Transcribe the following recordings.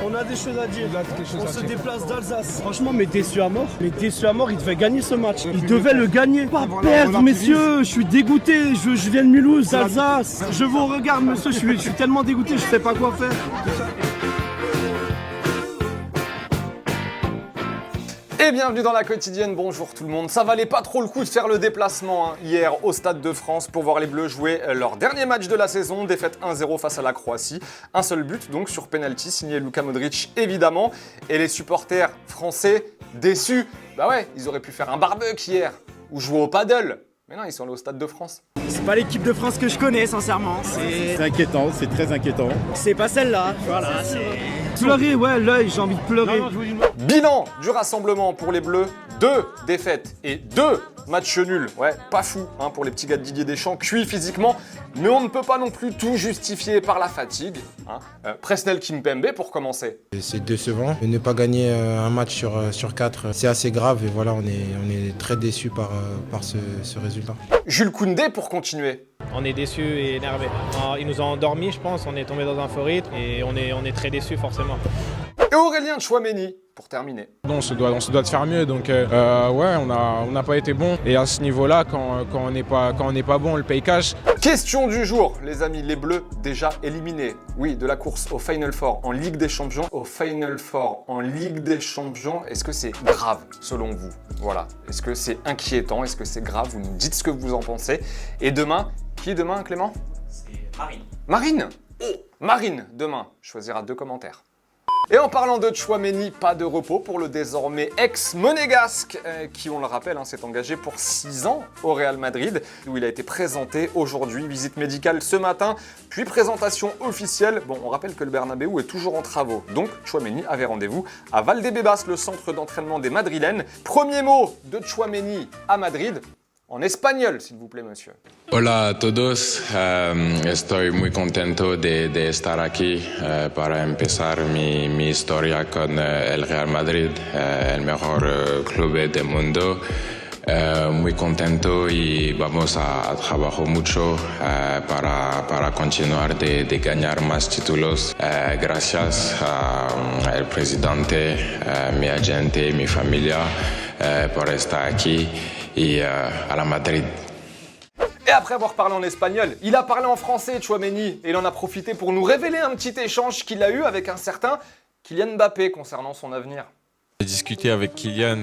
On a des choses à dire. On se déplace d'Alsace. Franchement, mais déçu à mort. Mais déçu à mort, il devait gagner ce match. Il devait le gagner. Pas perdre, messieurs. Je suis dégoûté. Je viens de Mulhouse, Alsace. Je vous regarde, monsieur. Je suis tellement dégoûté. Je sais pas quoi faire. Et bienvenue dans la quotidienne, bonjour tout le monde. Ça valait pas trop le coup de faire le déplacement hier au Stade de France pour voir les Bleus jouer leur dernier match de la saison, défaite 1-0 face à la Croatie. Un seul but donc sur penalty signé Luka Modric évidemment. Et les supporters français déçus, bah ouais, ils auraient pu faire un barbecue hier ou jouer au paddle. Mais non, ils sont allés au Stade de France. C'est pas l'équipe de France que je connais, sincèrement. C'est inquiétant, c'est très inquiétant. C'est pas celle-là. Voilà, c'est... Pleurer, ouais, l'œil, j'ai envie de pleurer. Bilan du rassemblement pour les Bleus, 2 défaites et 2 matchs nuls. Ouais, pas fou pour les petits gars de Didier Deschamps, cuits physiquement, mais on ne peut pas non plus tout justifier par la fatigue. Presnel Kimpembe pour commencer. C'est décevant. Ne pas gagner un match sur 4, c'est assez grave et voilà, on est très déçus par ce résultat. Jules Koundé pour continuer. On est déçus et énervés. Ils nous ont endormis, je pense, on est tombé dans un faux rythme et on est très déçus forcément. Et Aurélien Tchouaméni pour terminer. On se doit de faire mieux, donc ouais, on n'a pas été bon. Et à ce niveau-là, quand on n'est pas bon, on le paye cash. Question du jour, les amis, les Bleus déjà éliminés. Oui, de la course au Final Four en Ligue des Champions. Au Final Four en Ligue des Champions, est-ce que c'est grave selon vous? Voilà, est-ce que c'est inquiétant? Est-ce que c'est grave? Vous nous dites ce que vous en pensez. Et demain, qui est demain, Clément? C'est Marine. Marine? Oh, Marine, demain, choisira 2 commentaires. Et en parlant de Tchouaméni, pas de repos pour le désormais ex-monégasque qui, on le rappelle, s'est engagé pour 6 ans au Real Madrid, où il a été présenté aujourd'hui, visite médicale ce matin, puis présentation officielle. Bon, on rappelle que le Bernabéu est toujours en travaux, donc Tchouaméni avait rendez-vous à Valdebebas, le centre d'entraînement des Madrilènes. Premier mot de Tchouaméni à Madrid, en espagnol, s'il vous plaît, monsieur. Hola a todos, estoy muy contento de estar aquí para empezar mi historia con el Real Madrid, el mejor club del mundo. Muy contento y vamos a trabajar mucho para continuar de ganar más títulos. Gracias al presidente, mi agente, mi familia por estar aquí y a la Madrid. Et après avoir parlé en espagnol, il a parlé en français, Tchouaméni, et il en a profité pour nous révéler un petit échange qu'il a eu avec un certain Kylian Mbappé concernant son avenir. J'ai discuté avec Kylian,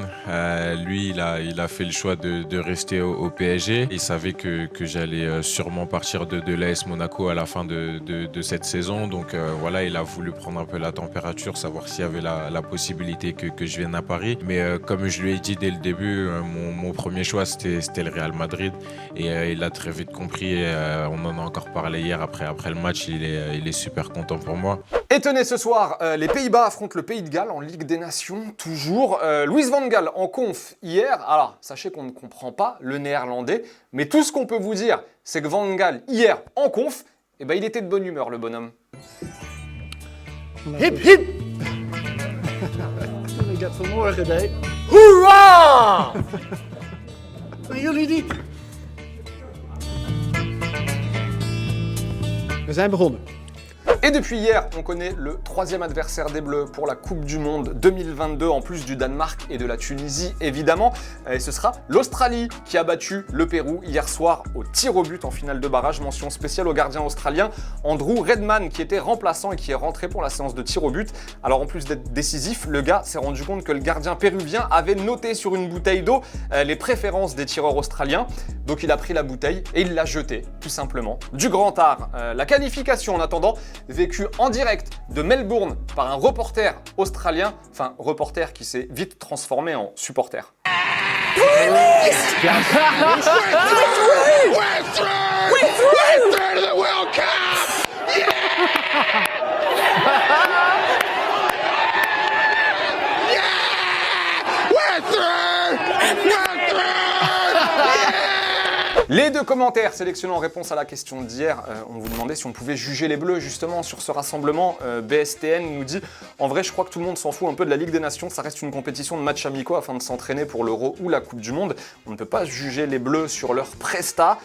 lui il a fait le choix de rester au PSG. Il savait que j'allais sûrement partir de l'AS Monaco à la fin de cette saison. Donc voilà, il a voulu prendre un peu la température, savoir s'il y avait la possibilité que je vienne à Paris. Mais comme je lui ai dit dès le début, mon premier choix c'était le Real Madrid. Et il a très vite compris, on en a encore parlé hier après le match, il est super content pour moi. Et tenez, ce soir, les Pays-Bas affrontent le Pays de Galles en Ligue des Nations, toujours. Louis van Gaal en conf hier. Alors, sachez qu'on ne comprend pas le néerlandais, mais tout ce qu'on peut vous dire, c'est que Van Gaal, hier, en conf, il était de bonne humeur, le bonhomme. Hip hip. Ik heb vanmorgen deed. Hoera! En jullie niet? We zijn begonnen. Et depuis hier, on connaît le 3e adversaire des Bleus pour la Coupe du Monde 2022, en plus du Danemark et de la Tunisie, évidemment. Et ce sera l'Australie qui a battu le Pérou hier soir au tir au but en finale de barrage. Mention spéciale au gardien australien Andrew Redman, qui était remplaçant et qui est rentré pour la séance de tir au but. Alors en plus d'être décisif, le gars s'est rendu compte que le gardien péruvien avait noté sur une bouteille d'eau les préférences des tireurs australiens. Donc il a pris la bouteille et il l'a jetée, tout simplement. Du grand art. La qualification en attendant, vécu en direct de Melbourne par un reporter australien, enfin reporter qui s'est vite transformé en supporter. Les 2 commentaires sélectionnés en réponse à la question d'hier, on vous demandait si on pouvait juger les Bleus justement sur ce rassemblement. BSTN nous dit « En vrai, je crois que tout le monde s'en fout un peu de la Ligue des Nations, ça reste une compétition de matchs amicaux afin de s'entraîner pour l'Euro ou la Coupe du Monde. On ne peut pas juger les Bleus sur leur presta. »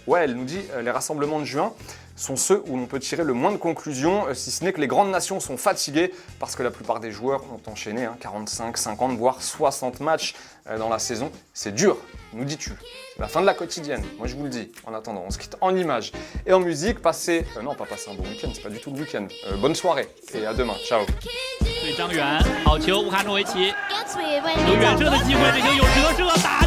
Ouais, elle nous dit « Les rassemblements de juin sont ceux où l'on peut tirer le moins de conclusions, si ce n'est que les grandes nations sont fatiguées parce que la plupart des joueurs ont enchaîné 45, 50, voire 60 matchs dans la saison. C'est dur, nous dis-tu. C'est la fin de la quotidienne, moi je vous le dis. En attendant, on se quitte en images et en musique. Passez, non pas passer un bon week-end, c'est pas du tout le week-end. Bonne soirée et à demain, ciao. 对张远，好球，武汉诺维奇有远射的机会，这球有折射，打